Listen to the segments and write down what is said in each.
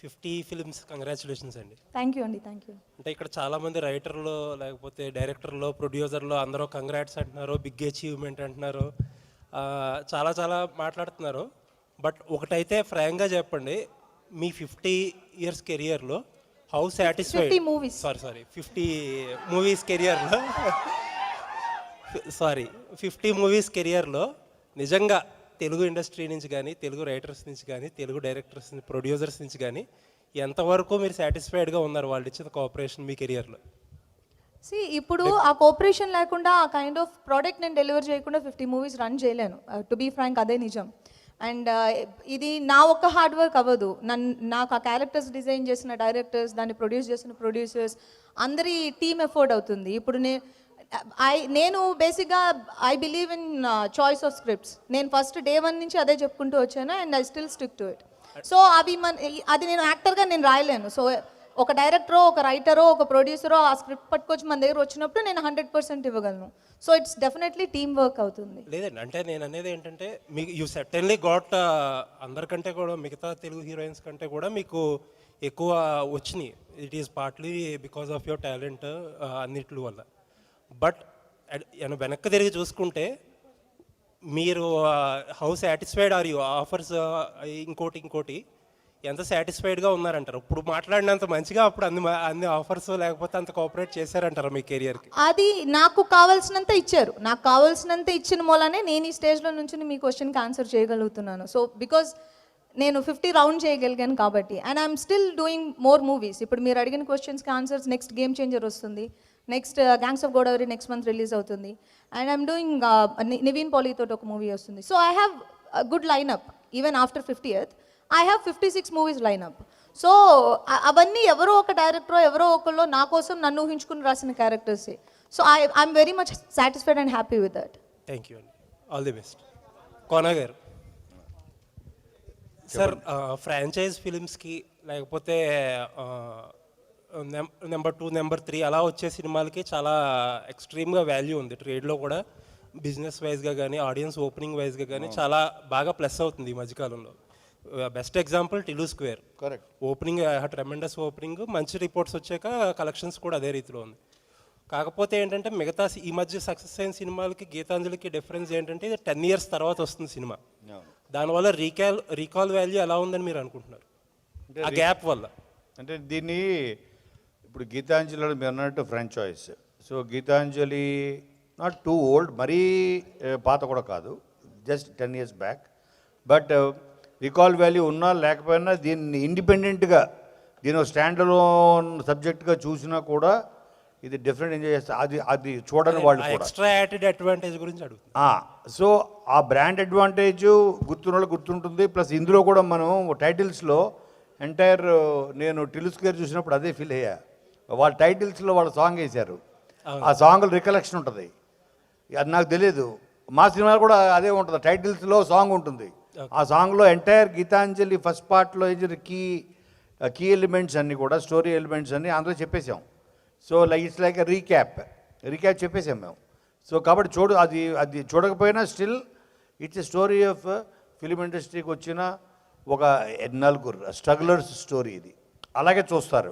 50 films congratulations అండి. Thank you అండి, thank you. అంటే ఇక్కడ చాలామంది రైటర్లు లేకపోతే డైరెక్టర్లు ప్రొడ్యూసర్లు అందరూ కంగ్రాట్స్ అంటున్నారు, బిగ్ అచీవ్మెంట్ అంటున్నారు, చాలా చాలా మాట్లాడుతున్నారు. బట్ ఒకటైతే ఫ్రాంక్గా చెప్పండి, మీ 50 ఇయర్స్ కెరియర్లో how satisfied 50 movies sorry 50 movies కెరియర్లో 50 మూవీస్ కెరియర్లో నిజంగా తెలుగు ఇండస్ట్రీ నుంచి కానీ, తెలుగు రైటర్స్ నుంచి కానీ, తెలుగు డైరెక్టర్స్ ప్రొడ్యూసర్స్ నుంచి కానీ ఎంతవరకు మీరు సాటిస్ఫైడ్గా ఉన్నారు వాళ్ళు ఇచ్చిన కోఆపరేషన్ మీ కెరియర్లో? ఇప్పుడు ఆ కోఆపరేషన్ లేకుండా ఆ కైండ్ ఆఫ్ ప్రోడక్ట్ నేను డెలివర్ చేయకుండా 50 మూవీస్ రన్ చేయలేను. టు బీ ఫ్రాంక్ అదే నిజం. అండ్ ఇది నా ఒక్క హార్డ్ వర్క్ అవ్వదు. నాకు ఆ క్యారెక్టర్స్ డిజైన్ చేసిన డైరెక్టర్స్, దాన్ని ప్రొడ్యూస్ చేసిన ప్రొడ్యూసర్స్ అందరి టీమ్ ఎఫర్ట్ అవుతుంది. ఇప్పుడు నేను బేసిక్గా I believe in choice of scripts. నేను ఫస్ట్ డే 1 నుంచి అదే చెప్పుకుంటూ వచ్చాను and I still stick to it. So అది నేను యాక్టర్గా నేను రాయలేను. సో ఒక డైరెక్టరో, ఒక రైటరో, ఒక ప్రొడ్యూసరో ఆ స్క్రిప్ట్ పట్టుకొచ్చి మన దగ్గర వచ్చినప్పుడు నేను 100% ఇవ్వగలను. So it's definitely team work అవుతుంది. లేదండి, అంటే నేను అనేది ఏంటంటే మీకు యూ సర్టెన్లీ గాట్ అందరికంటే కూడా మిగతా తెలుగు హీరోయిన్స్ కంటే కూడా మీకు ఎక్కువ వచ్చినాయి. It is partly because of your talent అన్నిటి వల్ల. బట్ వెనక్కి తిరిగి చూసుకుంటే మీరు how satisfied or you offers ఇంకోటి ఎంత సాటిస్ఫైడ్గా ఉన్నారంటారు? ఇప్పుడు మాట్లాడినంత మంచిగా అప్పుడు అన్ని ఆఫర్స్ లేకపోతే అంత కోఆపరేట్ చేశారంటారు మీ కెరియర్కి? అది నాకు కావాల్సినంత ఇచ్చారు. నాకు కావాల్సినంత ఇచ్చిన మూలనే నేను ఈ స్టేజ్లో నుంచి మీ క్వశ్చన్కి ఆన్సర్ చేయగలుగుతున్నాను. సో బికాజ్ నేను 50 రౌండ్ చేయగలిగాను కాబట్టి. And I'm still doing more movies. ఇప్పుడు మీరు అడిగిన క్వశ్చన్స్కి ఆన్సర్స్ నెక్స్ట్ గేమ్ చేంజర్ వస్తుంది, next gangs of Godavari next month release అవుతుంది. అండ్ ఐఎమ్ డూయింగ్ నివిన్ పాలీతో ఒక మూవీ వస్తుంది. So I have good lineup. Even after 50th I have 56 movies lineup. So అవన్నీ ఎవరో ఒక డైరెక్టరో ఎవరో ఒకళ్ళు నా కోసం నన్ను ఊహించుకుని రాసిన క్యారెక్టర్సే. So I'm very much satisfied and happy with that. Thank you అండి, all the best. Kona garu sir, franchise ఫిలిమ్స్కి లేకపోతే నెంబర్ 2, నెంబర్ 3 అలా వచ్చే సినిమాలకి చాలా ఎక్స్ట్రీమ్గా వాల్యూ ఉంది ట్రేడ్లో కూడా. బిజినెస్ వైజ్గా కానీ, ఆడియన్స్ ఓపెనింగ్ వైజ్గా కానీ చాలా బాగా ప్లస్ అవుతుంది ఈ మధ్యకాలంలో. Best example Tillu square. Correct, opening tremendous opening, మంచి రిపోర్ట్స్ వచ్చాక కలెక్షన్స్ కూడా అదే రీతిలో ఉంది. కాకపోతే ఏంటంటే మిగతా ఈ మధ్య సక్సెస్ అయిన సినిమాలకి గీతాంజలికి డిఫరెన్స్ ఏంటంటే ఇది 10 years తర్వాత వస్తుంది సినిమా. దానివల్ల రీకాల్ వాల్యూ ఎలా ఉందని మీరు అనుకుంటున్నారు ఆ గ్యాప్ వల్ల? అంటే దీన్ని ఇప్పుడు గీతాంజలి మీరు అన్నట్టు franchise. So Geethanjali not too old, మరీ పాత కూడా కాదు, just 10 years back. But recall value ఉన్నా లేకపోయినా దీన్ని ఇండిపెండెంట్గా దీని స్టాండ్ అలోన్ సబ్జెక్ట్గా చూసినా కూడా ఇది డిఫరెంట్ ఎంజాయ్ చేస్తారు. అది చూడని వాళ్ళు కూడా ఎక్స్ట్రా యాడెడ్ అడ్వాంటేజ్ గురించి అడుగుతారు. సో ఆ బ్రాండ్ అడ్వాంటేజ్ గుర్తున్న వాళ్ళు గుర్తుంటుంది. ప్లస్ ఇందులో కూడా మనం టైటిల్స్లో ఎంటైర్ నేను టిలు స్క్వేర్ చూసినప్పుడు అదే ఫీల్ అయ్యా. వాళ్ళ టైటిల్స్లో వాళ్ళ సాంగ్ వేశారు, ఆ సాంగ్లో రికలెక్షన్ ఉంటుంది. అది నాకు తెలియదు. మా సినిమాలో కూడా అదే ఉంటుంది, టైటిల్స్లో సాంగ్ ఉంటుంది. ఆ సాంగ్లో ఎంటైర్ గీతాంజలి ఫస్ట్ పార్ట్లో వేసిన కీ ఎలిమెంట్స్ అన్నీ కూడా, స్టోరీ ఎలిమెంట్స్ అన్నీ అందులో చెప్పేశాం. సో ఇట్స్ లైక్ రీక్యాప్ చెప్పేసాం మేము. సో కాబట్టి అది చూడకపోయినా still it's a story of film ఇండస్ట్రీకి వచ్చిన ఒక 4 స్ట్రగులర్స్ స్టోరీ ఇది. అలాగే చూస్తారు.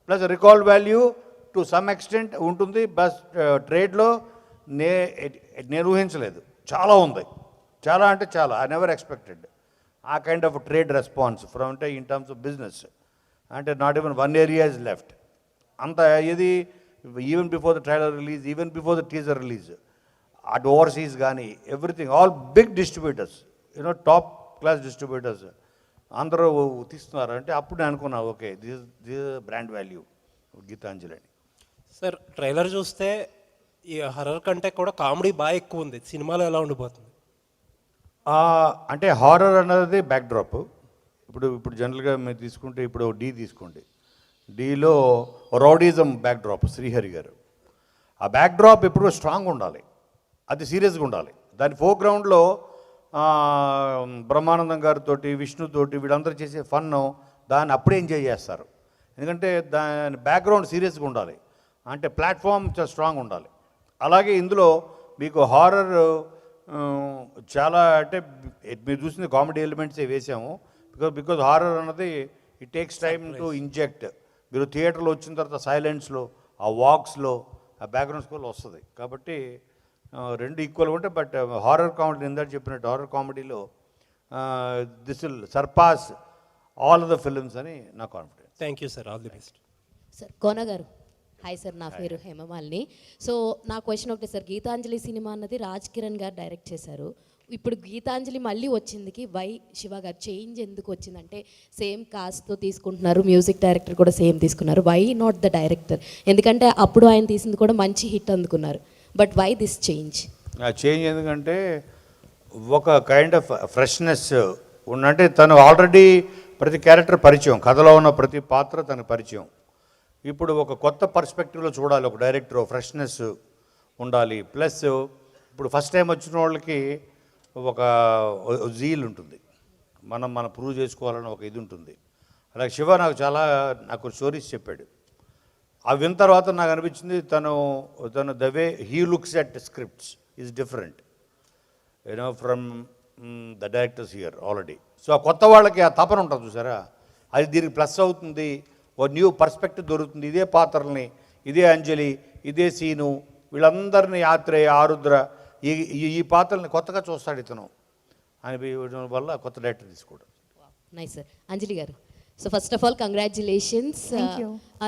Plus recall value to some extent ఉంటుంది. బస్ ట్రేడ్లో నేను ఊహించలేదు, చాలా ఉంది, చాలా అంటే చాలా. ఐ నెవర్ ఎక్స్పెక్టెడ్ ఆ kind of trade response from అంటే ఇన్ టర్మ్స్ ఆఫ్ బిజినెస్. అంటే not even 1 area is left. అంత ఇది even before the trailer release, even before the teaser release, అటు ఓవర్సీస్ కానీ everything, all big distributors, top class distributors అందరూ తీస్తున్నారు. అంటే అప్పుడు నేను అనుకున్నా, okay, this brand value Geethanjali అని. సార్, ట్రైలర్ చూస్తే ఈ హర్రర్ కంటే కూడా కామెడీ బాగా ఎక్కువ ఉంది. సినిమాలో ఎలా ఉండిపోతుంది? అంటే హారర్ అన్నది బ్యాక్డ్రాప్. ఇప్పుడు జనరల్గా మీరు తీసుకుంటే ఇప్పుడు డీ తీసుకోండి, డీలో రౌడీజం బ్యాక్డ్రాప్ శ్రీహరి గారు. ఆ బ్యాక్డ్రాప్ ఎప్పుడు స్ట్రాంగ్ ఉండాలి, అది సీరియస్గా ఉండాలి. దాని ఫోర్గ్రౌండ్లో బ్రహ్మానందం గారితో, విష్ణుతోటి వీళ్ళందరూ చేసే ఫన్ను దాన్ని అప్పుడే ఎంజాయ్ చేస్తారు. ఎందుకంటే దాని బ్యాక్గ్రౌండ్ సీరియస్గా ఉండాలి, అంటే ప్లాట్ఫామ్ చాలా స్ట్రాంగ్ ఉండాలి. అలాగే ఇందులో మీకు హారర్ చాలా, అంటే మీరు చూసిన కామెడీ ఎలిమెంట్సే వేసాము. బికాజ్ హారర్ అన్నది it takes time to inject. మీరు థియేటర్లో వచ్చిన తర్వాత సైలెన్స్లో, ఆ వాక్స్లో, ఆ బ్యాక్గ్రౌండ్ స్కోర్లో వస్తుంది. కాబట్టి రెండు ఈక్వల్గా ఉంటాయి. బట్ హారర్ కామెడీ ఇందాక చెప్పినట్టు హారర్ కామెడీలో this will surpass all the films అని నా confidence. Thank you sir, all the best. Sir Kona garu, hi sir, నా పేరు హేమమాలిని. సో నా క్వశ్చన్ ఒకటే సార్, గీతాంజలి సినిమా అన్నది రాజ్ కిరణ్ గారు డైరెక్ట్ చేశారు. ఇప్పుడు గీతాంజలి మళ్ళీ వచ్చిందికి వై శివ గారు చేంజ్ ఎందుకు వచ్చిందంటే సేమ్ కాస్ట్తో తీసుకుంటున్నారు, మ్యూజిక్ డైరెక్టర్ కూడా సేమ్ తీసుకున్నారు, వై నాట్ ద డైరెక్టర్? ఎందుకంటే అప్పుడు ఆయన తీసింది కూడా మంచి హిట్ అందుకున్నారు, బట్ వై దిస్ చేంజ్? ఆ చేంజ్ ఎందుకంటే ఒక కైండ్ ఆఫ్ ఫ్రెష్నెస్ అంటే తను ఆల్రెడీ ప్రతి క్యారెక్టర్ పరిచయం, కథలో ఉన్న ప్రతి పాత్ర తనకు పరిచయం. ఇప్పుడు ఒక కొత్త పర్స్పెక్టివ్లో చూడాలి ఒక డైరెక్టర్, ఫ్రెష్నెస్ ఉండాలి. ప్లస్ ఇప్పుడు ఫస్ట్ టైం వచ్చిన వాళ్ళకి ఒక జీల్ ఉంటుంది, మనం ప్రూవ్ చేసుకోవాలని ఒక ఇది ఉంటుంది. అలాగే శివ నాకు స్టోరీస్ చెప్పాడు. అవి విన్న తర్వాత నాకు అనిపించింది తను the way he looks at scripts is different from the directors here already. So ఆ కొత్త వాళ్ళకి ఆ తపన ఉంటుంది చూసారా, అది దీనికి ప్లస్ అవుతుంది. ఓ న్యూ పర్స్పెక్టివ్ దొరుకుతుంది. ఇదే పాత్రల్ని, ఇదే అంజలి, ఇదే సీను, వీళ్ళందరినీ ఆత్రేయ, ఆరుద్ర, ఈ పాత్రల్ని కొత్తగా చూస్తాడు ఇతను అనిపించడం వల్ల కొత్త డైరెక్టర్ తీసుకోవడం. Nice sir. Anjali garu, so first of all congratulations.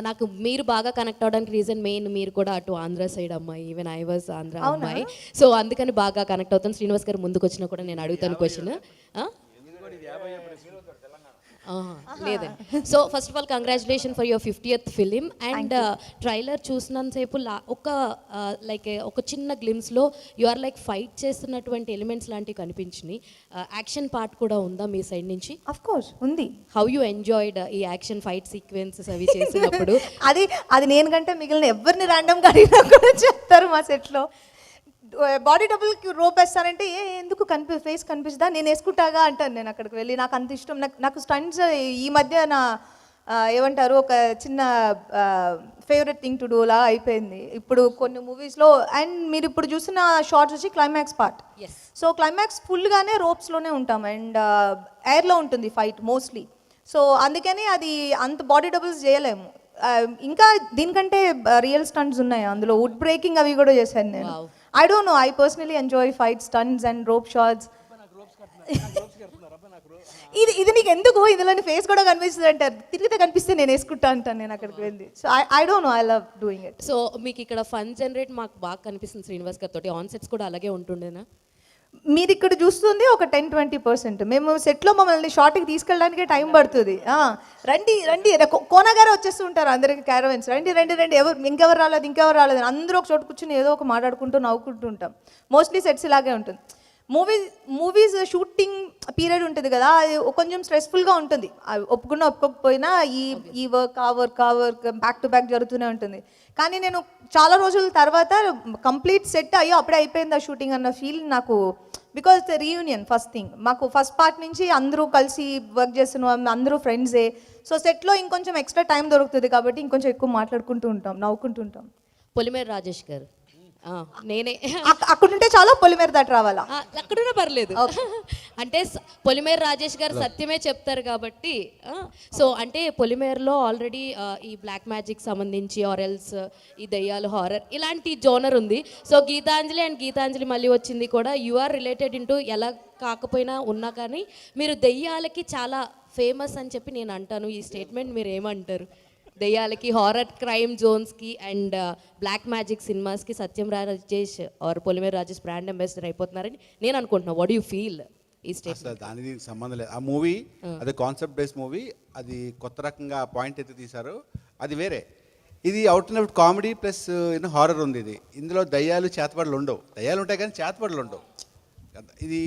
నాకు మీరు బాగా కనెక్ట్ అవడానికి రీజన్ మెయిన్, మీరు కూడా అటు ఆంధ్ర సైడ్ అమ్మాయి, ఈవెన్ ఐ వాజ్ ఆంధ్ర అమ్మాయి, సో అందుకని బాగా కనెక్ట్ అవుతాను. శ్రీనివాస్ గారు ముందుకు వచ్చినా కూడా నేను అడుగుతాను క్వశ్చన్. లేదండి. So first of all congratulation for your 50th film. And trailer చూసినంతసేపు ఒక చిన్న గ్లిమ్స్లో యు ఆర్ లైక్ ఫైట్ చేస్తున్నటువంటి ఎలిమెంట్స్ లాంటివి కనిపించినాయి. యాక్షన్ పార్ట్ కూడా ఉందా మీ సైడ్ నుంచి? అఫ్ కోర్స్ ఉంది. హౌ యూ ఎంజాయ్డ్ ఈ యాక్షన్ ఫైట్ సీక్వెన్సెస్ అవి చేసినప్పుడు? అది నేను కంటే మిగిలిన ఎవరిని ర్యాండమ్గా అడిగినా కూడా చెప్తారు మా సెట్లో. బాడీ డబుల్కి రోప్ వేస్తానంటే ఎందుకు ఫేస్ కనిపిస్తుందా, నేను వేసుకుంటాగా అంటాను. నేను అక్కడికి వెళ్ళి నాకు అంత ఇష్టం. నాకు స్టంట్స్ ఈ మధ్య నా ఏమంటారు ఒక చిన్న ఫేవరెట్ థింగ్ టు డూలా అయిపోయింది ఇప్పుడు కొన్ని మూవీస్లో. అండ్ మీరు ఇప్పుడు చూసిన షార్ట్స్ వచ్చి క్లైమాక్స్ పార్ట్. సో క్లైమాక్స్ ఫుల్గానే రోప్స్లోనే ఉంటాం అండ్ ఎయిర్లో ఉంటుంది ఫైట్ మోస్ట్లీ. సో అందుకని అది అంత బాడీ డబుల్స్ చేయలేము. ఇంకా దీనికంటే రియల్ స్టంట్స్ ఉన్నాయి అందులో, వుడ్ బ్రేకింగ్ అవి కూడా చేశాను నేను. I don't know, I personally enjoy fight stunts and rope shots. ఇది నీకు ఎందుకు ఇందులో ఫేస్ కూడా కనిపిస్తుంది అంటారు, తిరిగితే కనిపిస్తే నేను వేసుకుంటా అంటాను నేను అక్కడికి వెళ్ళి. So I don't know, I love doing it. So మీకు ఇక్కడ ఫన్ జనరేట్ మాకు బాగా కనిపిస్తుంది శ్రీనివాస్ గారితో. ఆన్ సెట్స్ కూడా అలాగే ఉంటుండేనా? మీరు ఇక్కడ చూస్తుంది ఒక 10-20%. మేము సెట్లో మమ్మల్ని షార్ట్కి తీసుకెళ్ళడానికి టైం పడుతుంది. రండి కోన గారు వచ్చేస్తుంటారు అందరికి క్యారవెన్స్, రండి ఇంకెవరు రాలేదు అందరూ ఒక చోటు కూర్చొని ఏదో ఒక మాట్లాడుకుంటూ నవ్వుకుంటూ ఉంటాం. మోస్ట్లీ సెట్స్ ఇలాగే ఉంటుంది. మూవీస్ షూటింగ్ పీరియడ్ ఉంటుంది కదా, అది కొంచెం స్ట్రెస్ఫుల్గా ఉంటుంది. ఒప్పుకోకపోయినా ఈ వర్క్ ఆ వర్క్ బ్యాక్ టు బ్యాక్ జరుగుతూనే ఉంటుంది. కానీ నేను చాలా రోజుల తర్వాత కంప్లీట్ సెట్ అయ్యో అప్పుడే అయిపోయింది ఆ షూటింగ్ అన్న ఫీల్ నాకు. Because the reunion first thing, మాకు ఫస్ట్ పార్ట్ నుంచి అందరూ కలిసి వర్క్ చేస్తున్నాం, అందరూ ఫ్రెండ్సే. సో సెట్లో ఇంకొంచెం ఎక్స్ట్రా టైం దొరుకుతుంది కాబట్టి ఇంకొంచెం ఎక్కువ మాట్లాడుకుంటూ ఉంటాం, నవ్వుకుంటూ ఉంటాం. పొలిమేర రాజేష్ గారు, నేనే అక్కడుంటే చాలా పొలిమేర దాటి రావాలా? అక్కడున్నా పర్లేదు. అంటే పొలిమేర రాజేష్ గారు సత్యమే చెప్తారు కాబట్టి. సో అంటే పొలిమేరలో ఆల్రెడీ ఈ బ్లాక్ మ్యాజిక్ సంబంధించి ఆరెల్స్ ఈ దెయ్యాలు హారర్ ఇలాంటి జోనర్ ఉంది. సో గీతాంజలి మళ్ళీ వచ్చింది కూడా, యు ఆర్ రిలేటెడ్ ఇంటూ ఎలా కాకపోయినా ఉన్నా కానీ మీరు దెయ్యాలకి చాలా ఫేమస్ అని చెప్పి నేను అంటాను. ఈ స్టేట్మెంట్ మీరు ఏమంటారు? దెయ్యాలకి, హారర్ క్రైమ్ జోన్స్కి అండ్ బ్లాక్ మ్యాజిక్ సినిమాస్కి Satyam Rajesh or Polimera Rajesh brand ambassador అయిపోతున్నారని నేను అనుకుంటున్నాను. వాట్ యూ ఫీల్ ఈ స్టేట్మెంట్? దానికి సంబంధం లేదు. ఆ మూవీ అది కాన్సెప్ట్ బేస్డ్ మూవీ, అది కొత్త రకంగా పాయింట్ అయితే తీశారు, అది వేరే. ఇది out and out comedy plus horror ఉంది. ఇందులో దయ్యాలు చేతబడులు ఉండవు, దయ్యాలు ఉంటాయి కానీ చేతబడులు ఉండవు. ఇది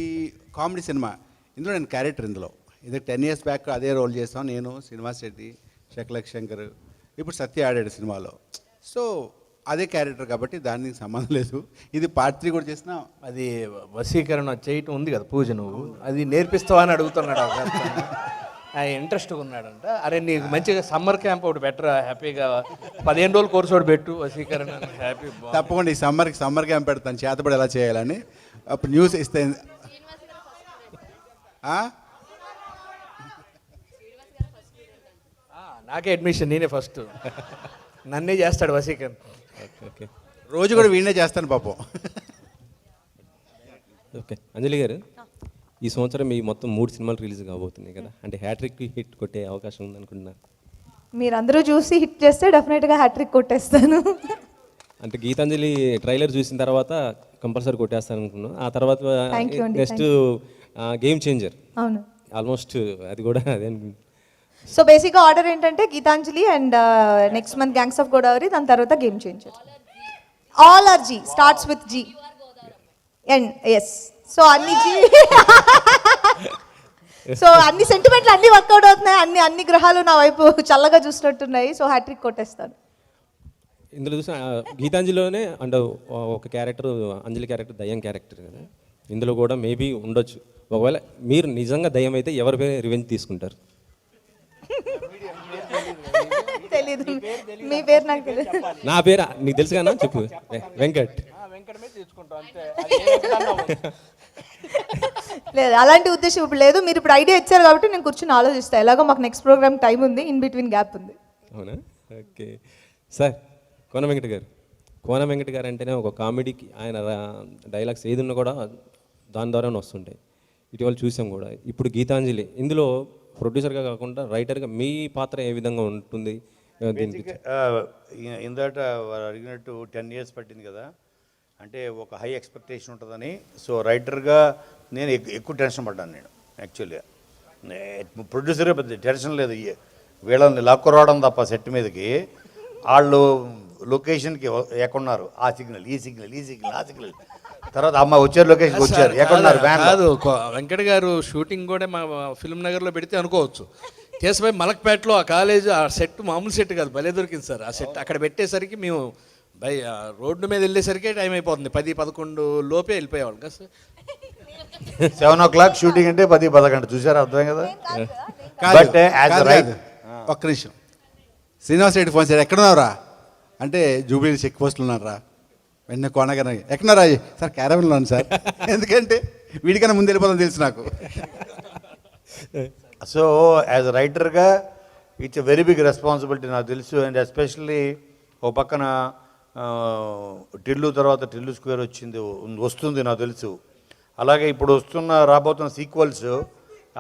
కామెడీ సినిమా. ఇందులో నేను క్యారెక్టర్, ఇందులో ఇది 10 years బ్యాక్ అదే రోల్ చేస్తాం నేను, శ్రీనివాస్ రెడ్డి, శకలక్ శంకర్, ఇప్పుడు సత్య ఆడాడు సినిమాలో. సో అదే క్యారెక్టర్ కాబట్టి దానికి సంబంధం లేదు. ఇది పార్ట్ 3 కూడా చేసిన. అది వశీకరణ చేయటం ఉంది కదా పూజ, నువ్వు అది నేర్పిస్తావా అని అడుగుతున్నాడు. ఇంట్రెస్ట్గా ఉన్నాడంట. అరే నీకు మంచిగా సమ్మర్ క్యాంప్ ఒకటి బెటర్, హ్యాపీగా 15 రోజుల కోర్సు ఒకటి పెట్టు వశీకరణ, హ్యాపీ. తప్పకుండా ఈ సమ్మర్ క్యాంప్ పెడతాను, చేతబడి ఎలా చేయాలని. అప్పుడు న్యూస్ ఇస్తే నాకే అడ్మిషన్, నేనే ఫస్ట్. నన్నే చేస్తాడు వసీకరణ్. ఓకే ఓకే రోజు కూడా వీడినే చేస్తాను పాపం. ఓకే అంజలి గారు, ఈ సంవత్సరం మీ మొత్తం 3 సినిమాలు రిలీజ్ కాబోతున్నాయి కదా, అంటే హ్యాట్రిక్ హిట్ కొట్టే అవకాశం ఉందనుకుంటున్నారు? మీరందరూ చూసి హిట్ చేస్తే డెఫినెట్గా హ్యాట్రిక్ కొట్టేస్తాను. అంటే గీతాంజలి ట్రైలర్ చూసిన తర్వాత కంపల్సరీ కొట్టేస్తాను అనుకున్నాను. ఆ తర్వాత Thank you అండి, నెక్స్ట్ గేమ్ చేంజర్, అవును. ఆల్మోస్ట్ అది కూడా అదే అనుకుంటున్నాను. సో బేసిక్గా ఆర్డర్ ఏంటంటే Geethanjali and next month gangs of Godavari, దాని తర్వాత game changer. All are G, starts with G and S. So అన్ని జీ. సో అన్ని సెంటిమెంట్లు అన్ని వర్కౌట్ అవుతున్నాయి, అన్ని గ్రహాలు నా వైపు చల్లగా చూసినట్టున్నాయి. సో హ్యాట్రిక్ కొట్టేస్తాను. ఇందులో చూసిన గీతాంజలిలోనే అంటే ఒక క్యారెక్టర్, అంజలి క్యారెక్టర్ దయ్యం క్యారెక్టర్ కదా, ఇందులో కూడా మేబీ ఉండొచ్చు. ఒకవేళ మీరు నిజంగా దయ్యం అయితే ఎవరి పేరు రివెంజ్ తీసుకుంటారు? తెలీదు, మీ పేరు నాకు తెలియదు. నా పేరు నీకు తెలుసు కదా, చెప్పు. వెంకట్. లేదు, అలాంటి ఉద్దేశం ఇప్పుడు లేదు. మీరు ఇప్పుడు ఐడియా ఇచ్చారు కాబట్టి నేను కూర్చొని ఆలోచిస్తాను. ఎలాగో మాకు నెక్స్ట్ ప్రోగ్రామ్ టైం ఉంది, ఇన్ బిట్వీన్ గ్యాప్ ఉంది. అవునా? Okay sir. కోన వెంకట గారు, కోన వెంకట గారు అంటేనే ఒక కామెడీకి ఆయన డైలాగ్స్ ఏది ఉన్నా కూడా దాని ద్వారానే వస్తుంటాయి. ఇటీవల చూసాం కూడా. ఇప్పుడు గీతాంజలి, ఇందులో ప్రొడ్యూసర్గా కాకుండా రైటర్గా మీ పాత్ర ఏ విధంగా ఉంటుంది దీనికి? ఇందాట వారు అడిగినట్టు 10 years పట్టింది కదా, అంటే ఒక హై ఎక్స్పెక్టేషన్ ఉంటుందని. సో రైటర్గా నేను ఎక్కువ టెన్షన్ పడ్డాను నేను యాక్చువల్గా. ప్రొడ్యూసర్గా పెద్ద టెన్షన్ లేదు, వీళ్ళని లాక్కురావడం తప్ప సెట్ మీదకి. వాళ్ళు లొకేషన్కి ఎక్కడున్నారు, ఆ సిగ్నల్, ఈ సిగ్నల్, ఈ సిగ్నల్, ఆ సిగ్నల్, తర్వాత అమ్మ వచ్చారు లొకేషన్కి వచ్చారు, ఎక్కడున్నారు వ్యాన్. కాదు, వెంకట గారు షూటింగ్ కూడా మా ఫిల్మ్ నగర్లో పెడితే అనుకోవచ్చు. కేసుపై మలక్పేటలో ఆ కాలేజ్, ఆ సెట్ మామూలు సెట్ కాదు, భలే దొరికింది సార్. ఆ సెట్ అక్కడ పెట్టేసరికి మేము రోడ్డు మీద వెళ్ళేసరికే టైం అయిపోతుంది, 10-11 లోపే వెళ్ళిపోయేవాళ్ళు కదా సార్. 7 o'clock షూటింగ్ అంటే 10-11 చూసారా, అర్థం కదా. కాదు, But as a కాదు, ఒక్క నిమిషం. శ్రీనివాస్ రెడ్డి ఫోన్ చేశారు, ఎక్కడున్నావురా అంటే జూబ్లీ చెక్ పోస్టులు ఉన్నారా. వెంటనే కోనగారు, ఎక్కడున్నారా సార్, క్యారవెన్లో ఉన్నాను సార్. ఎందుకంటే వీడికన్నా ముందు వెళ్ళిపోతాం తెలుసు నాకు. సో యాజ్ అ రైటర్గా it's a very big responsibility నాకు తెలుసు. అండ్ ఎస్పెషల్లీ ఓ పక్కన టిల్లు తర్వాత టిల్లు స్క్వేర్ వస్తుంది నాకు తెలుసు. అలాగే ఇప్పుడు రాబోతున్న సీక్వెల్స్,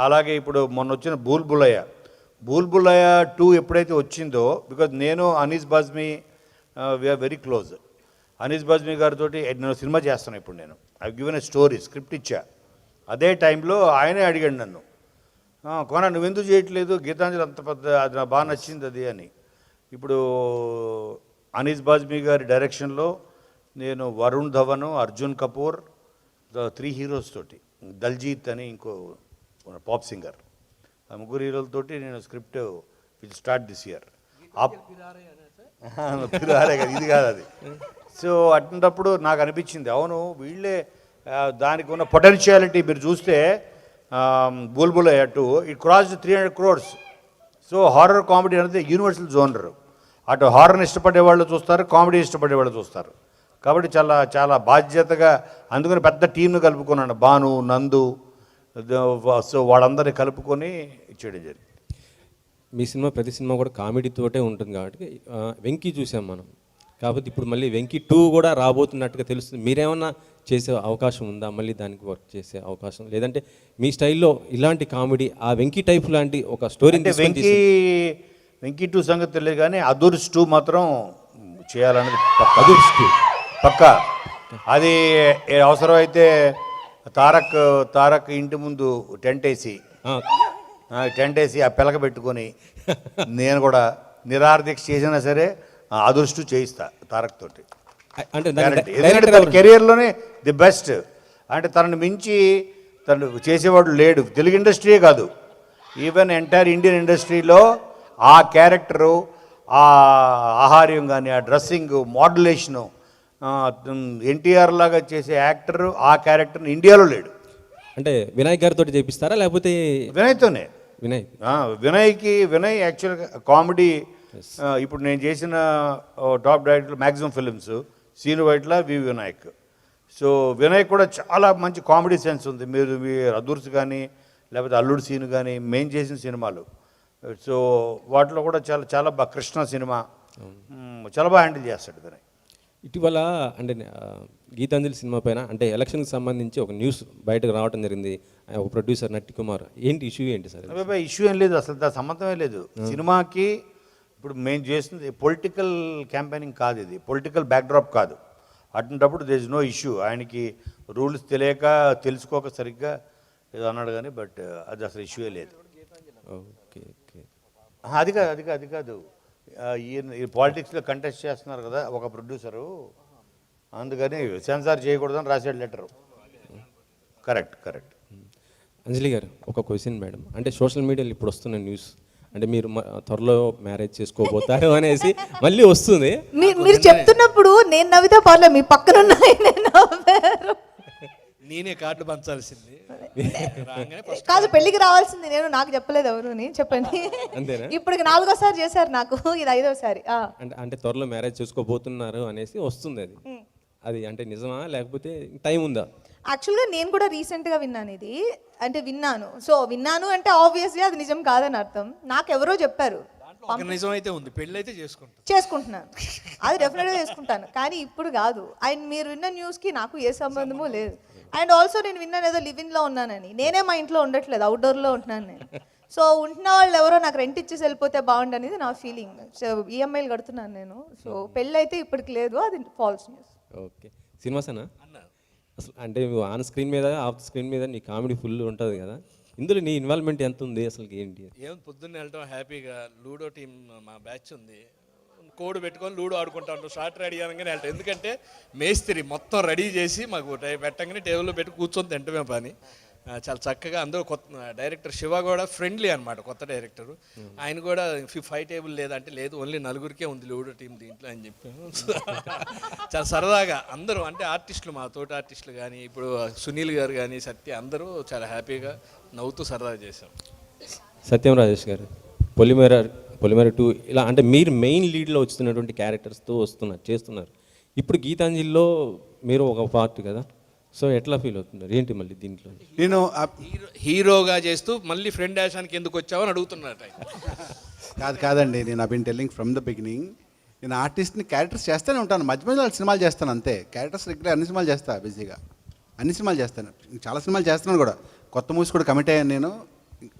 అలాగే ఇప్పుడు మొన్న వచ్చిన బూల్బులయ్య 2 ఎప్పుడైతే వచ్చిందో, బికాజ్ నేను Anees Bazmee we are very close. Anees Bazmee గారితో నేను సినిమా చేస్తాను ఇప్పుడు. నేను I given a story, script ఇచ్చా. అదే టైంలో ఆయనే అడిగాడు నన్ను, కోన నువ్వెందుకు చేయట్లేదు, గీతాంజలి అంత పెద్ద, అది నాకు బాగా నచ్చింది అది అని. ఇప్పుడు అనీస్ బాజ్మీ గారి డైరెక్షన్లో నేను వరుణ్ ధవన్, అర్జున్ కపూర్, 3 heroes తోటి, దల్జీత్ అని ఇంకో పాప్ సింగర్, ఆ 3 హీరోలతోటి నేను script will start this year. ఇది కాదు అది. సో అటువంటిప్పుడు నాకు అనిపించింది, అవును వీళ్ళే దానికి ఉన్న పొటెన్షియాలిటీ మీరు చూస్తే బుల్బులయ్య 2 it cross 300 crores. So horror comedy అనేది యూనివర్సల్ జోనర్. అటు హారర్ని ఇష్టపడే వాళ్ళు చూస్తారు, కామెడీ ఇష్టపడే వాళ్ళు చూస్తారు. కాబట్టి చాలా చాలా బాధ్యతగా అందుకని పెద్ద టీంను కలుపుకున్నాను, భాను, నందు, సో వాళ్ళందరినీ కలుపుకొని చేయడం జరిగింది. మీ సినిమా ప్రతి సినిమా కూడా కామెడీతోటే ఉంటుంది కాబట్టి వెంకీ చూసాం మనం. కాకపోతే ఇప్పుడు మళ్ళీ వెంకీ 2 కూడా రాబోతున్నట్టుగా తెలుస్తుంది. మీరేమన్నా చేసే అవకాశం ఉందా, మళ్ళీ దానికి వర్క్ చేసే అవకాశం, లేదంటే మీ స్టైల్లో ఇలాంటి కామెడీ ఆ వెంకీ టైప్ లాంటి ఒక స్టోరీ? వెంకీ 2 సంగతి తెలియదు కానీ అదుర్స్ 2 మాత్రం చేయాలనేది అదుర్స్ 2 పక్కా. అది అవసరమైతే తారక్ ఇంటి ముందు టెంట్ వేసి ఆ పిలక పెట్టుకొని నేను కూడా నిరార్థిక చేసినా సరే అదృష్టం చేయిస్తా తారక్ తోటి. అంటే ఎందుకంటే తన కెరియర్లోనే ది బెస్ట్. అంటే తనను మించి తను చేసేవాడు లేడు, తెలుగు ఇండస్ట్రీయే కాదు, ఈవెన్ ఎంటైర్ ఇండియన్ ఇండస్ట్రీలో ఆ క్యారెక్టరు, ఆ ఆహార్యం కానీ, ఆ డ్రెస్సింగ్, మోడ్యులేషను, ఎన్టీఆర్ లాగా చేసే యాక్టర్ ఆ క్యారెక్టర్ని ఇండియాలో లేడు. అంటే వినాయక్ గారితో చేపిస్తారా లేకపోతే? వినయ్తోనే. వినయ్ యాక్చువల్గా కామెడీ. ఇప్పుడు నేను చేసిన top director maximum films, Sreenu Vaitla, Vinayak. So Vinayak కూడా చాలా మంచి కామెడీ సెన్స్ ఉంది. మీరు అదుర్స్ కానీ లేకపోతే అల్లుడు సీను కానీ మేము చేసిన సినిమాలు సో వాటిలో కూడా చాలా చాలా బాగా కృష్ణ సినిమా చాలా బాగా హ్యాండిల్ చేస్తాడు దాన్ని. ఇటీవల అంటే గీతాంజలి సినిమా పైన అంటే ఎలక్షన్కి సంబంధించి ఒక న్యూస్ బయటకు రావడం జరిగింది. ఒక ప్రొడ్యూసర్ నట్టి కుమార్, ఏంటి ఇష్యూ ఏంటి సార్? అబ్బాయి ఇష్యూ ఏం లేదు, అసలు దాని సంబంధమే లేదు. సినిమాకి ఇప్పుడు మేము చేసింది పొలిటికల్ క్యాంపెయినింగ్ కాదు, ఇది పొలిటికల్ బ్యాక్డ్రాప్ కాదు. అటువంటిప్పుడు దేర్ ఇస్ నో ఇష్యూ. ఆయనకి రూల్స్ తెలియక తెలుసుకోక సరిగ్గా ఏదో అన్నాడు కానీ, బట్ అది అసలు ఇష్యూయే లేదు. Okay okay. అది కాదు ఈ పాలిటిక్స్లో కంటెస్ట్ చేస్తున్నారు కదా ఒక ప్రొడ్యూసరు, అందుకని సెన్సార్ చేయకూడదని రాసాడు లెటరు. కరెక్ట్. అంజలి గారు, ఒక క్వశ్చన్ మేడం. అంటే సోషల్ మీడియాలో ఇప్పుడు వస్తున్న న్యూస్ అంటే మీరు త్వరలో మ్యారేజ్ చేసుకోబోతారు అనేసి మళ్ళీ వస్తుంది. మీరు చెప్తున్నప్పుడు నేను నవ్వితే పర్లేదు, మీ పక్కన ఉన్న ఆయనే నవ్వారు. నేనే కార్డు పంచాల్సింది. కాదు, పెళ్ళికి రావాల్సింది నేను, నాకు చెప్పలేదు ఎవరుని. చెప్పండి. అంతేనా? ఇప్పటికి 4వసారి చేశారు నాకు, ఇది 5వసారి. అంటే త్వరలో మ్యారేజ్ చేసుకోబోతున్నారు అనేసి వస్తుంది. అది అంటే నిజమా లేకపోతే టైం ఉందా? యాక్చువల్గా నేను కూడా రీసెంట్గా విన్నాను ఇది. అంటే విన్నాను అంటే ఆబ్వియస్లీ అది నిజం కాదని అర్థం. నాకు ఎవరో చెప్పారు. నిజం అయితే ఉంది, పెళ్ళి అయితే చేసుకుంటున్నాను, అది డెఫినెట్గా చేసుకుంటాను, కానీ ఇప్పుడు కాదు. అండ్ మీరు విన్న న్యూస్కి నాకు ఏ సంబంధము లేదు. అండ్ ఆల్సో నేను విన్నాను ఏదో లివిన్లో ఉన్నానని. నేనే మా ఇంట్లో ఉండట్లేదు, అవుట్డోర్లో ఉంటున్నాను నేను. సో ఉంటున్న వాళ్ళు ఎవరో నాకు రెంట్ ఇచ్చేసి వెళ్ళిపోతే బాగుండు అనేది నా ఫీలింగ్. సో ఈఎంఐలు కడుతున్నాను నేను. సో పెళ్ళి అయితే ఇప్పటికి లేదు, అది ఫాల్స్ న్యూస్. ఓకే. సినిమాసేనా అసలు? అంటే ఆన్ స్క్రీన్ మీద ఆఫ్ స్క్రీన్ మీద నీ కామెడీ ఫుల్ ఉంటుంది కదా, ఇందులో నీ ఇన్వాల్వ్మెంట్ ఎంత ఉంది అసలు? ఏంటి? పొద్దున్నే వెళ్ళటం హ్యాపీగా. లూడో టీం మా బ్యాచ్ ఉంది, కోడ్ పెట్టుకొని లూడో ఆడుకుంటా ఉంటాం. షార్ట్ రెడీ అనగానే వెళ్తాం, ఎందుకంటే మేస్త్రి మొత్తం రెడీ చేసి మాకు పెట్టగానే టేబుల్లో పెట్టి కూర్చొని తింటమే పని. చాలా చక్కగా అందరూ కొత్త డైరెక్టర్ శివ కూడా ఫ్రెండ్లీ అనమాట, కొత్త డైరెక్టర్. ఆయన కూడా 5 టేబుల్ లేదంటే లేదు, ఓన్లీ 4గురికే ఉంది లూడో టీం దీంట్లో అని చెప్పాము. చాలా సరదాగా అందరూ, అంటే ఆర్టిస్టులు, మా తోటి ఆర్టిస్టులు కానీ, ఇప్పుడు సునీల్ గారు కానీ, సత్య, అందరూ చాలా హ్యాపీగా నవ్వుతూ సరదాగా చేశాం. సత్యం రాజేష్ గారు, పొలిమేర 2 ఇలా అంటే మీరు మెయిన్ లీడ్లో వస్తున్నటువంటి క్యారెక్టర్స్తో చేస్తున్నారు. ఇప్పుడు గీతాంజలిలో మీరు ఒక పార్ట్ కదా, సో ఎట్లా ఫీల్ అవుతున్నారు? ఏంటి మళ్ళీ దీంట్లో? నేను హీరోగా చేస్తూ మళ్ళీ ఫ్రెండ్ యాషానికి ఎందుకు వచ్చావని అడుగుతున్నట్టు. కాదండి, నేను Abin telling from the beginning. నేను ఆర్టిస్ట్ని క్యారెక్టర్స్ చేస్తూనే ఉంటాను, మధ్య మధ్యలో సినిమాలు చేస్తాను అంతే. క్యారెక్టర్స్ రెగ్యులర్ అన్ని సినిమాలు చేస్తాను, బిజీగా అన్ని సినిమాలు చేస్తాను. చాలా సినిమాలు చేస్తున్నాను కూడా, కొత్త మూవీస్ కూడా కమిట్ అయ్యాను నేను.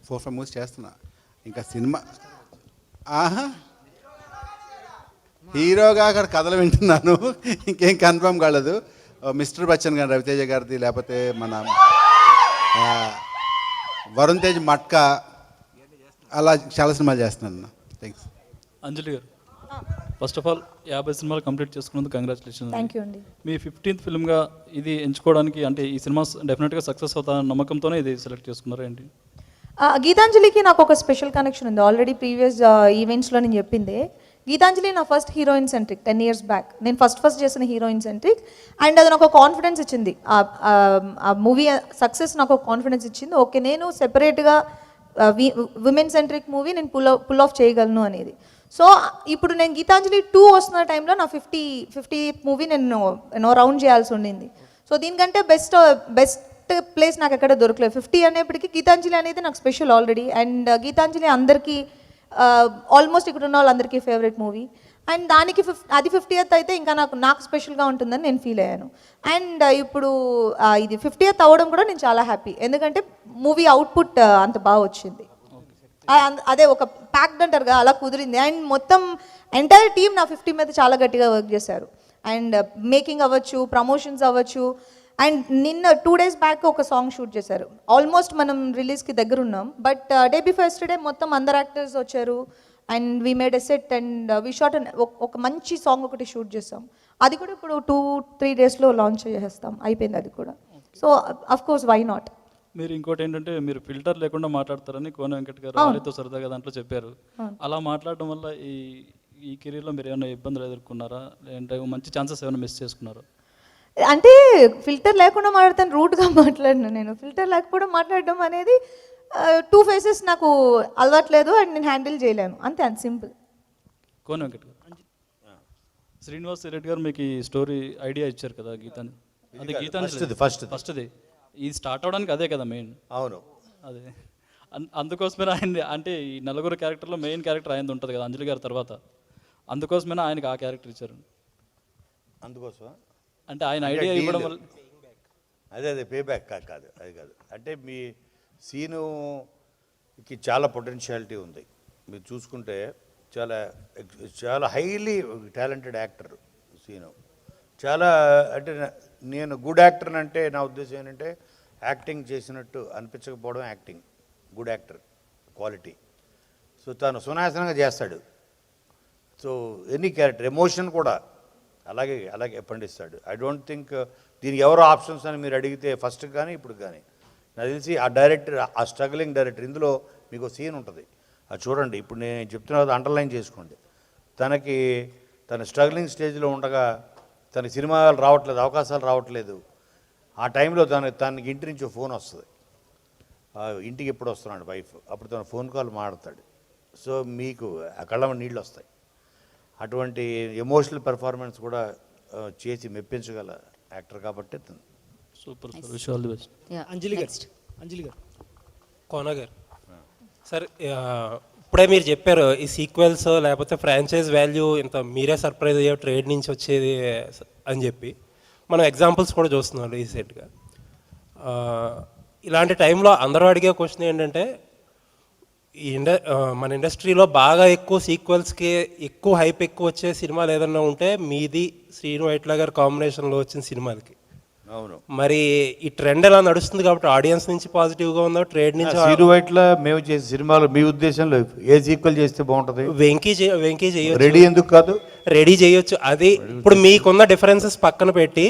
4-5 మూవీస్ చేస్తున్నా. ఇంకా సినిమా హీరోగా అక్కడ కథలు వింటున్నాను, ఇంకేం కన్ఫర్మ్ కాలేదు. మిస్టర్ బచ్చన్ గారు, రవితేజ గారిది, లేకపోతే మన వరుణ్ తేజ్ మట్కా, అలా చాలా సినిమాలు చేస్తున్నాను. థ్యాంక్స్. అంజలి గారు, ఫస్ట్ ఆఫ్ ఆల్ 50 సినిమాలు కంప్లీట్ చేసుకున్నందుకు కంగ్రాచులేషన్స్. థ్యాంక్ యూ అండి. మీ 15th ఫిల్మ్గా ఇది ఎంచుకోవడానికి, అంటే ఈ సినిమా డెఫినెట్గా సక్సెస్ అవుతారన్న నమ్మకంతోనే ఇది సెలెక్ట్ చేసుకున్నారా ఏంటి? గీతాంజలికి నాకు ఒక స్పెషల్ కనెక్షన్ ఉంది. ఆల్రెడీ ప్రీవియస్ ఈవెంట్స్లో నేను చెప్పిందే. గీతాంజలి నా first heroine centric 10 years back. నేను ఫస్ట్ చేసిన హీరోయిన్ సెంట్రిక్. అండ్ అది నాకు కాన్ఫిడెన్స్ ఇచ్చింది. ఆ మూవీ సక్సెస్ నాకు ఒక కాన్ఫిడెన్స్ ఇచ్చింది. ఓకే, నేను సెపరేట్గా విమెన్ సెంట్రిక్ మూవీ నేను పుల్ ఆఫ్ చేయగలను అనేది. సో ఇప్పుడు నేను గీతాంజలి 2 వస్తున్న టైంలో నా 50th మూవీ నేను రౌండ్ చేయాల్సి ఉండింది. సో దీనికంటే బెస్ట్ ప్లేస్ నాకు ఎక్కడ దొరకలేదు. 50 అనేప్పటికీ గీతాంజలి అనేది నాకు స్పెషల్ ఆల్రెడీ. అండ్ గీతాంజలి అందరికీ ఆల్మోస్ట్ ఇక్కడ ఉన్న వాళ్ళందరికీ ఫేవరెట్ మూవీ. అండ్ దానికి అది 50th అయితే ఇంకా నాకు స్పెషల్గా ఉంటుందని నేను ఫీల్ అయ్యాను. అండ్ ఇప్పుడు ఇది 50th అవ్వడం కూడా నేను చాలా హ్యాపీ, ఎందుకంటే మూవీ అవుట్పుట్ అంత బాగా వచ్చింది. అదే ఒక ప్యాక్డ్ అంటారుగా, అలా కుదిరింది. అండ్ మొత్తం ఎంటైర్ టీమ్ నా 50 మీద చాలా గట్టిగా వర్క్ చేశారు. అండ్ మేకింగ్ అవ్వచ్చు, ప్రమోషన్స్ అవ్వచ్చు. అండ్ నిన్న 2 days బ్యాక్ ఒక సాంగ్ షూట్ చేశారు. ఆల్మోస్ట్ మనం రిలీజ్కి దగ్గర ఉన్నాం, బట్ డే బిఫోర్ యెస్టర్డే మొత్తం అందరు యాక్టర్స్ వచ్చారు. And we made a set and we shot ఒక మంచి సాంగ్ ఒకటి షూట్ చేస్తాం. అది కూడా ఇప్పుడు 2-3 daysలో లాంచ్ చేసేస్తాం, అయిపోయింది అది కూడా. So of course why not. మీరు ఇంకోటి ఏంటంటే, మీరు ఫిల్టర్ లేకుండా మాట్లాడతారని కోన వెంకట్ గారు ఆలితో సరదాగా దాంట్లో చెప్పారు. అలా మాట్లాడడం వల్ల ఈ కెరీర్లో మీరు ఏమైనా ఇబ్బందులు ఎదుర్కొన్నారా, లేదంటే మంచి ఛాన్సెస్ ఏమైనా మిస్ చేసుకున్నారా? అంటే ఫిల్టర్ లేకుండా మాట్లాడతాను, రూట్గా మాట్లాడను. నేను ఫిల్టర్ లేకపోవడం మాట్లాడడం అనేది 2 faces నాకు అలవాట్లేదు అండ్ నేను హ్యాండిల్ చేయలేను, అంతే, అంత సింపుల్. కోన వెంకట్ గారు, శ్రీనివాస్ రెడ్డి గారు మీకు ఈ స్టోరీ ఐడియా ఇచ్చారు కదా గీతాంజలి. అది గీతాంజలి ఫస్ట్ది ఇది స్టార్ట్ అవడానికి అదే కదా మెయిన్. అవును, అదే అందుకోసమే ఆయన్ని అంటే ఈ నలుగురు క్యారెక్టర్లో మెయిన్ క్యారెక్టర్ ఆయనది ఉంటుంది కదా అంజలి గారి తర్వాత, అందుకోసమే ఆయనకి ఆ క్యారెక్టర్ ఇచ్చారు. అందుకోసం అంటే ఆయన ఐడియా ఇవ్వడం వల్ల అదే పే బ్యాక్ కాదు అది కాదు. అంటే మీ సీనుకి చాలా పొటెన్షియాలిటీ ఉంది. మీరు చూసుకుంటే చాలా చాలా హైలీ టాలెంటెడ్ యాక్టర్ సీను. చాలా అంటే నేను గుడ్ యాక్టర్ అంటే నా ఉద్దేశం ఏంటంటే యాక్టింగ్ చేసినట్టు అనిపించకపోవడం acting. Good actor quality. So తను సునాయాసనంగా చేస్తాడు. సో ఎనీ క్యారెక్టర్ ఎమోషన్ కూడా అలాగే పండిస్తాడు. ఐ డోంట్ థింక్ దీనికి ఎవరో ఆప్షన్స్ అని మీరు అడిగితే ఫస్ట్ కానీ ఇప్పుడు కానీ నాకు తెలిసి ఆ డైరెక్టర్, ఆ స్ట్రగ్లింగ్ డైరెక్టర్, ఇందులో మీకు సీన్ ఉంటుంది అది చూడండి. ఇప్పుడు నేను చెప్తున్నా అండర్లైన్ చేసుకోండి. తన స్ట్రగ్లింగ్ స్టేజ్లో ఉండగా తన సినిమాలు రావట్లేదు, అవకాశాలు రావట్లేదు. ఆ టైంలో తనకి ఇంటి నుంచి ఫోన్ వస్తుంది, ఇంటికి ఎప్పుడు వస్తున్నాడు వైఫ్, అప్పుడు తన ఫోన్ కాల్ మాట్లాడతాడు. సో మీకు ఆ కళ్ళ నీళ్ళు వస్తాయి. అటువంటి ఎమోషనల్ పెర్ఫార్మెన్స్ కూడా చేసి మెప్పించగల యాక్టర్ కాబట్టి super sir, wish all the best. Anjali garu Kona గారు సార్, ఇప్పుడే మీరు చెప్పారు ఈ సీక్వెల్స్ లేకపోతే ఫ్రాంచైజ్ వాల్యూ ఇంత మీరే సర్ప్రైజ్ అయ్యే ట్రేడ్ నుంచి వచ్చేది అని చెప్పి మనం ఎగ్జాంపుల్స్ కూడా చూస్తున్నాం రీసెంట్గా. ఇలాంటి టైంలో అందరూ అడిగే క్వశ్చన్ ఏంటంటే మన ఇండస్ట్రీలో బాగా ఎక్కువ సీక్వెల్స్కి ఎక్కువ హైప్ ఎక్కువ వచ్చే సినిమాలు ఏదన్నా ఉంటే మీది శ్రీను వైట్ల గారి కాంబినేషన్లో వచ్చిన సినిమాలకి. అవును. మరి ఈ ట్రెండ్ ఎలా నడుస్తుంది కాబట్టి ఆడియన్స్ నుంచి పాజిటివ్గా ఉందో, ట్రేడ్ నుంచి హీరో వైట్ల మేము చేసే సినిమాలు మీ ఉద్దేశంలో ఏ సీక్వెల్ చేస్తే బాగుంటుంది? వెంకీ చేయొచ్చు, రెడీ ఎందుకు కాదు? రెడీ చేయొచ్చు. అది ఇప్పుడు మీకున్న డిఫరెన్సెస్ పక్కన పెట్టి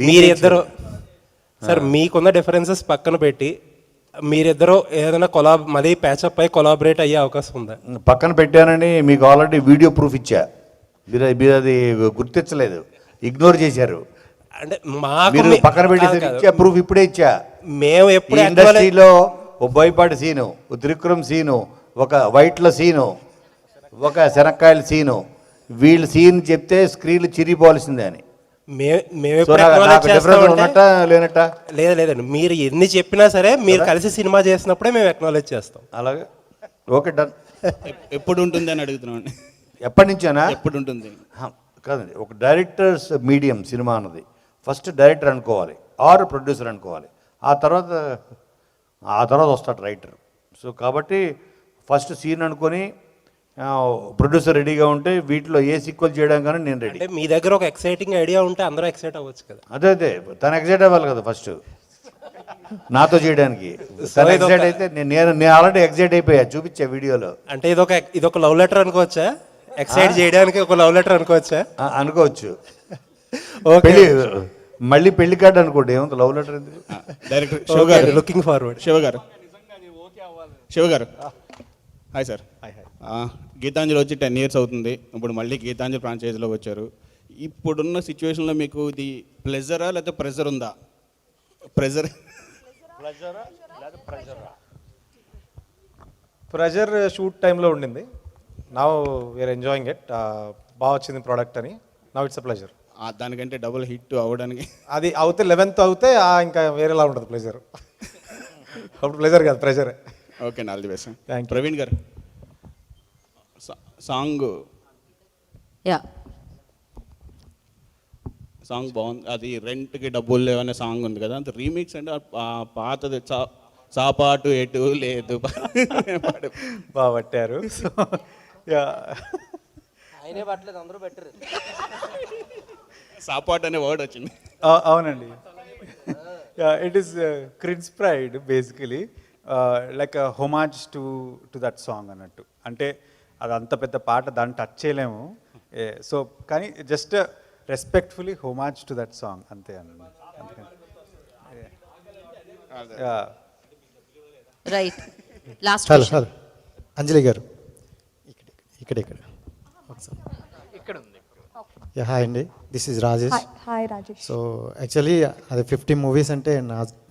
మీరిద్దరు సార్ మీకున్న డిఫరెన్సెస్ పక్కన పెట్టి మీరిద్దరూ ఏదైనా మళ్ళీ ప్యాచప్ అయి కొలాబరేట్ అయ్యే అవకాశం ఉందా? పక్కన పెట్టానని మీకు ఆల్రెడీ వీడియో ప్రూఫ్ ఇచ్చా, మీరు అది గుర్తించలేదు, ఇగ్నోర్ చేశారు. అంటే మీరు పక్కన పెట్టి ప్రూఫ్ ఇప్పుడే ఇచ్చా. మేము ఎప్పుడు ఇండస్ట్రీలో ఒక బోయపాటి సీను, ఒక త్రివిక్రమ్ సీను, ఒక వైట్ల సీను, ఒక శనక్కాయల సీను, వీళ్ళు సీన్ చెప్తే స్క్రీన్లు చిరిగిపోవాల్సిందే అని. లేదండి, మీరు ఎన్ని చెప్పినా సరే మీరు కలిసి సినిమా చేసినప్పుడే మేము ఎక్నాలెడ్జ్ చేస్తాం. అలాగే ఓకే డన్. ఎప్పుడు ఉంటుంది అని అడుగుతున్నాను. ఎప్పటి నుంచేనా? ఎప్పుడు ఉంటుంది కాదండి, ఒక డైరెక్టర్స్ మీడియం సినిమా అన్నది ఫస్ట్ డైరెక్టర్ అనుకోవాలి ఆర్ ప్రొడ్యూసర్ అనుకోవాలి, ఆ తర్వాత వస్తాడు రైటర్. సో కాబట్టి ఫస్ట్ సీన్ అనుకొని ప్రొడ్యూసర్ రెడీగా ఉంటే వీటిలో ఏ సీక్వెల్ చేయడం కానీ నేను రెడీ. అంటే మీ దగ్గర ఒక ఎక్సైటింగ్ ఐడియా ఉంటే అందరూ ఎక్సైట్ అవ్వచ్చు కదా. అదే తను ఎక్సైట్ అవ్వాలి కదా ఫస్ట్ నాతో చేయడానికి. తను ఎక్సైట్ అయితే నేను ఆల్రెడీ ఎక్సైట్ అయిపోయా, చూపించా వీడియోలో. అంటే ఇదొక లవ్ లెటర్ అనుకోవచ్చా? ఎక్సైట్ చేయడానికి ఒక లవ్ లెటర్ అనుకోవచ్చా? అనుకోవచ్చు. మళ్ళీ పెళ్లి కార్డు అనుకోండి, ఏమంత లవ్ లెటర్ ఎందుకు? డైరెక్టర్ శివ గారు, లుకింగ్ ఫార్వర్డ్. శివ గారు హాయ్ సార్. గీతాంజలి వచ్చి 10 years అవుతుంది. ఇప్పుడు మళ్ళీ గీతాంజలి ఫ్రాంచైజీలోకి వచ్చారు. ఇప్పుడున్న సిచ్యువేషన్లో మీకు ఇది ప్లెజరా లేదా ప్రెజర్ ఉందా? ప్రెజర్ షూట్ టైంలో ఉండింది. Now we are enjoying it. బాగా వచ్చింది ప్రోడక్ట్ అని. Now it's a pleasure. దానికంటే డబుల్ హిట్ అవ్వడానికి అది అవుతే 11th అవుతే ఇంకా వేరేలా ఉంటుంది ప్లెజర్. అప్పుడు ప్లెజర్ కాదు, pressure. Okay, all the best. Praveen గారు, సాంగ్ బాగుంది. అది రెంట్కి డబ్బులు లేవనే సాంగ్ ఉంది కదా, అంత రీమిక్స్ అంటే పాతది చాపాటు ఎటు లేదు బాగా పట్టారు. సాపాటు అనే వర్డ్ వచ్చింది. అవునండి. ఇట్ ఈస్ క్రిన్స్ pride basically, like homage to that song అన్నట్టు. అంటే అది అంత పెద్ద పాట, దాన్ని టచ్ చేయలేము. సో కానీ just respectfully homage to that song అంతే అన్నమాట. రైట్. లాస్ట్ హలో అంజలి గారు, ఇక్కడ హాయ్ అండి, this is Rajesh. Hi Rajesh. So actually అది 50 movies అంటే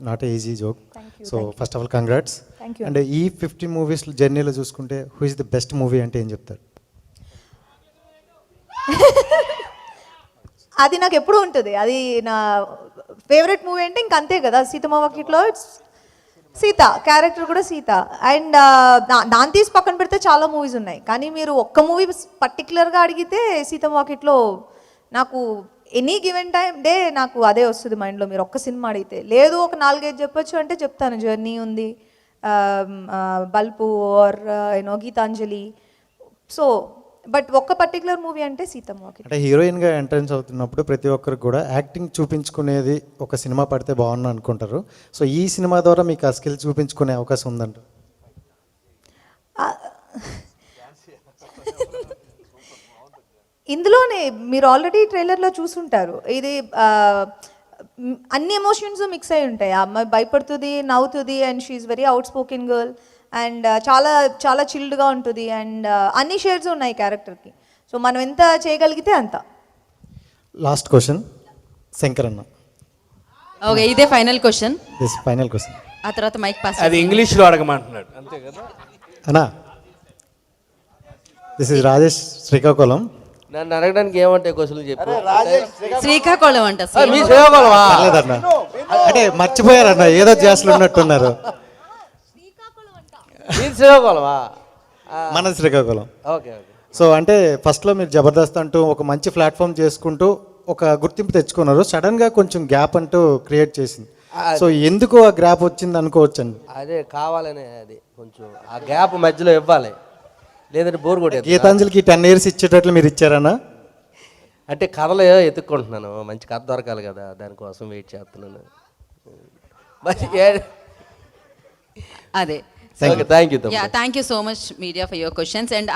not easy joke. So first of all congrats. And ఈ 50 movies జర్నీలో చూసుకుంటే who is the best movie అంటే ఏం చెప్తారు? అది నాకు ఎప్పుడు ఉంటుంది. అది నా ఫేవరెట్ మూవీ అంటే ఇంక అంతే కదా, సీతమ్మ వాకిట్లో. ఇట్స్ సీత క్యారెక్టర్ కూడా సీత. అండ్ దాన్ని తీసి పక్కన పెడితే చాలా మూవీస్ ఉన్నాయి, కానీ మీరు ఒక్క మూవీ పర్టికులర్గా అడిగితే సీత వాకిట్లో నాకు ఎనీ గివెన్ టైం డే నాకు అదే వస్తుంది మైండ్లో. మీరు ఒక్క సినిమా అడిగితే లేదు ఒక 4-5 చెప్పొచ్చు అంటే చెప్తాను. జర్నీ ఉంది, బల్పు or you know Geethanjali. So but ఒక్క పర్టికులర్ మూవీ అంటే సీతమ్మ వాకిట్లో. అంటే హీరోయిన్గా ఎంట్రన్స్ అవుతున్నప్పుడు ప్రతి ఒక్కరికి కూడా యాక్టింగ్ చూపించుకునేది ఒక సినిమా పడితే బాగుండు అనుకుంటారు. సో ఈ సినిమా ద్వారా మీకు ఆ స్కిల్ చూపించుకునే అవకాశం ఉందంట? ఇందులోనే మీరు ఆల్రెడీ ట్రైలర్లో చూసుంటారు, ఇది అన్ని ఎమోషన్స్ మిక్స్ అయి ఉంటాయి. ఆ అమ్మాయి భయపడుతుంది, నవ్వుతుంది, and she very outspoken girl, and చాలా చాలా చిల్డ్గా ఉంటుంది, అండ్ అన్ని షేడ్స్ ఉన్నాయి క్యారెక్టర్కి. సో మనం ఎంత చేయగలిగితే అంత. లాస్ట్ క్వశ్చన్ శంకర్ అన్న. ఓకే, ఇదే final question. This final question. ఆ తర్వాత మైక్ పాస్. అది ఇంగ్లీష్లో అడగమంటున్నాడు అంతే కదా అన్నా. This is Rajesh Srikakulam. నన్ను అడగడానికి ఏమంటే క్వశ్చన్లు చెప్పు. శ్రీకాకుళం అంట. మీ శ్రీకాకుళమా? లేదన్నా, అంటే మర్చిపోయారన్న, ఏదో చేస్తలు ఉన్నట్టున్నారు. మీ శ్రీకాకుళమా? మన శ్రీకాకుళం. Okay okay. సో అంటే ఫస్ట్లో మీరు జబర్దస్త్ అంటూ ఒక మంచి ప్లాట్ఫామ్ చేసుకుంటూ ఒక గుర్తింపు తెచ్చుకున్నారు. సడన్గా కొంచెం గ్యాప్ అంటూ క్రియేట్ చేసింది. సో ఎందుకు ఆ గ్యాప్ వచ్చింది అనుకోవచ్చండి? అదే కావాలనే, అది కొంచెం ఆ గ్యాప్ మధ్యలో ఇవ్వాలి, లేదంటే బోర్ కొట్టేది. గీతాంజలికి 10 years ఇచ్చేటట్లు మీరు ఇచ్చారన్నా? అంటే కథలు ఎత్తుక్కుంటున్నాను, మంచి కథ దొరకాలి కదా, దానికోసం వెయిట్ చేస్తున్నాను. అదే. Thank you. Thank you so much media for your questions. And